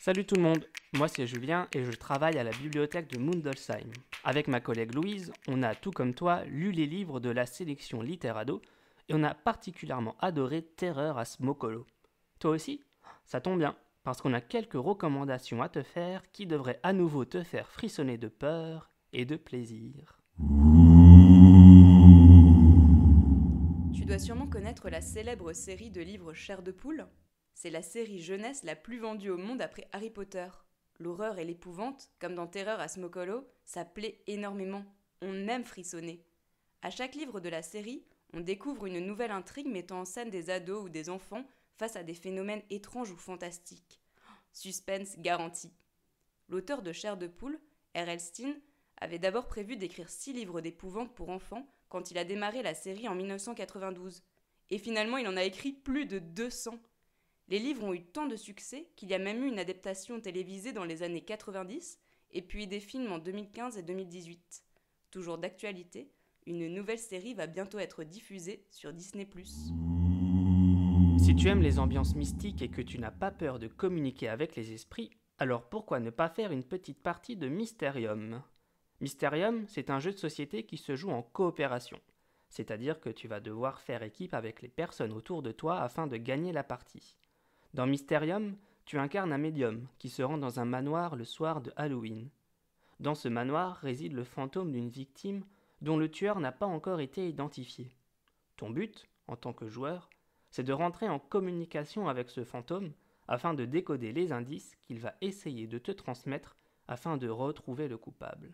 Salut tout le monde, moi c'est Julien et je travaille à la bibliothèque de Mundelsheim. Avec ma collègue Louise, on a tout comme toi lu les livres de la sélection Litterado et on a particulièrement adoré Terreur à Smokolo. Toi aussi? Ça tombe bien, parce qu'on a quelques recommandations à te faire qui devraient à nouveau te faire frissonner de peur et de plaisir. Tu dois sûrement connaître la célèbre série de livres Chair de poule. C'est la série jeunesse la plus vendue au monde après Harry Potter. L'horreur et l'épouvante, comme dans Terreur à Smokolo, ça plaît énormément. On aime frissonner. À chaque livre de la série, on découvre une nouvelle intrigue mettant en scène des ados ou des enfants face à des phénomènes étranges ou fantastiques. Suspense garanti. L'auteur de Chair de poule, R.L. Stine, avait d'abord prévu d'écrire 6 livres d'épouvante pour enfants quand il a démarré la série en 1992. Et finalement, il en a écrit plus de 200. Les livres ont eu tant de succès qu'il y a même eu une adaptation télévisée dans les années 90 et puis des films en 2015 et 2018. Toujours d'actualité, une nouvelle série va bientôt être diffusée sur Disney+. Si tu aimes les ambiances mystiques et que tu n'as pas peur de communiquer avec les esprits, alors pourquoi ne pas faire une petite partie de Mysterium? Mysterium, c'est un jeu de société qui se joue en coopération, c'est-à-dire que tu vas devoir faire équipe avec les personnes autour de toi afin de gagner la partie. Dans Mysterium, tu incarnes un médium qui se rend dans un manoir le soir de Halloween. Dans ce manoir réside le fantôme d'une victime dont le tueur n'a pas encore été identifié. Ton but, en tant que joueur, c'est de rentrer en communication avec ce fantôme afin de décoder les indices qu'il va essayer de te transmettre afin de retrouver le coupable.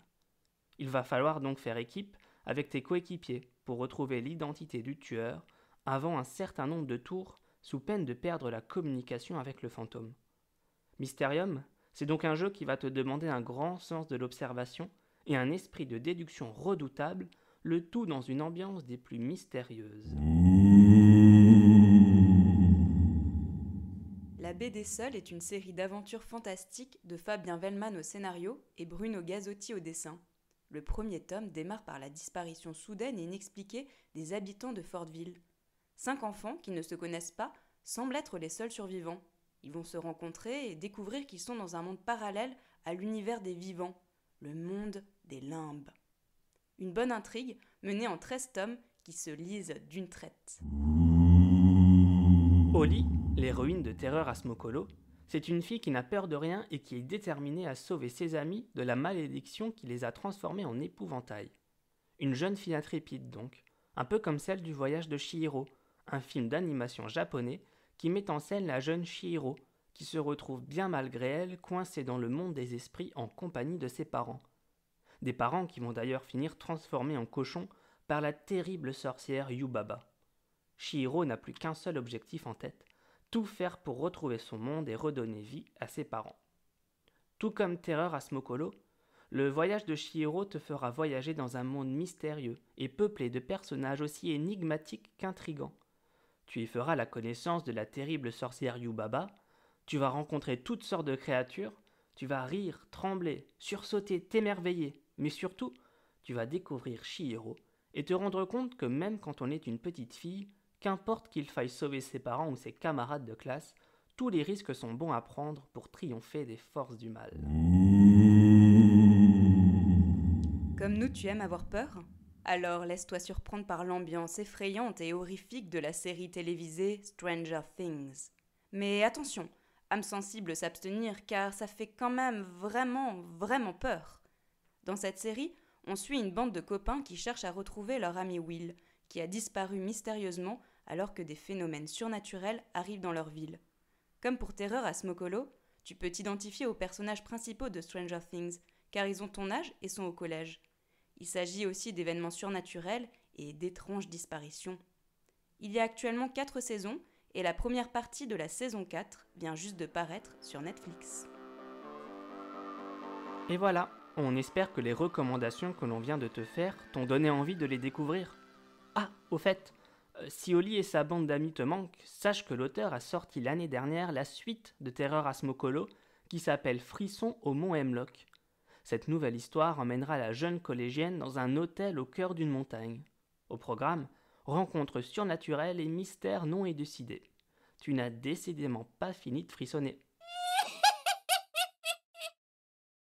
Il va falloir donc faire équipe avec tes coéquipiers pour retrouver l'identité du tueur avant un certain nombre de tours sous peine de perdre la communication avec le fantôme. Mysterium, c'est donc un jeu qui va te demander un grand sens de l'observation et un esprit de déduction redoutable, le tout dans une ambiance des plus mystérieuses. La Baie des Seuls est une série d'aventures fantastiques de Fabien Wellman au scénario et Bruno Gazzotti au dessin. Le premier tome démarre par la disparition soudaine et inexpliquée des habitants de Fortville. 5 enfants qui ne se connaissent pas semblent être les seuls survivants. Ils vont se rencontrer et découvrir qu'ils sont dans un monde parallèle à l'univers des vivants, le monde des limbes. Une bonne intrigue menée en 13 tomes qui se lisent d'une traite. Holly, l'héroïne de Terreur à Smokolo, c'est une fille qui n'a peur de rien et qui est déterminée à sauver ses amis de la malédiction qui les a transformés en épouvantail. Une jeune fille intrépide donc, un peu comme celle du Voyage de Chihiro, un film d'animation japonais qui met en scène la jeune Chihiro, qui se retrouve bien malgré elle coincée dans le monde des esprits en compagnie de ses parents. Des parents qui vont d'ailleurs finir transformés en cochons par la terrible sorcière Yubaba. Chihiro n'a plus qu'un seul objectif en tête, tout faire pour retrouver son monde et redonner vie à ses parents. Tout comme Terreur à Smokolo, le voyage de Chihiro te fera voyager dans un monde mystérieux et peuplé de personnages aussi énigmatiques qu'intrigants. Tu y feras la connaissance de la terrible sorcière Yubaba, tu vas rencontrer toutes sortes de créatures, tu vas rire, trembler, sursauter, t'émerveiller, mais surtout, tu vas découvrir Chihiro et te rendre compte que même quand on est une petite fille, qu'importe qu'il faille sauver ses parents ou ses camarades de classe, tous les risques sont bons à prendre pour triompher des forces du mal. Comme nous, tu aimes avoir peur ? Alors laisse-toi surprendre par l'ambiance effrayante et horrifique de la série télévisée Stranger Things. Mais attention, âme sensible s'abstenir car ça fait quand même vraiment peur. Dans cette série, on suit une bande de copains qui cherchent à retrouver leur ami Will, qui a disparu mystérieusement alors que des phénomènes surnaturels arrivent dans leur ville. Comme pour Terreur à Smokolo, tu peux t'identifier aux personnages principaux de Stranger Things, car ils ont ton âge et sont au collège. Il s'agit aussi d'événements surnaturels et d'étranges disparitions. Il y a actuellement 4 saisons, et la première partie de la saison 4 vient juste de paraître sur Netflix. Et voilà, on espère que les recommandations que l'on vient de te faire t'ont donné envie de les découvrir. Ah, au fait, si Oli et sa bande d'amis te manquent, sache que l'auteur a sorti l'année dernière la suite de Terreur à Smokolo qui s'appelle Frisson au Mont Hemlock. Cette nouvelle histoire emmènera la jeune collégienne dans un hôtel au cœur d'une montagne. Au programme, rencontres surnaturelles et mystères non élucidés. Tu n'as décidément pas fini de frissonner.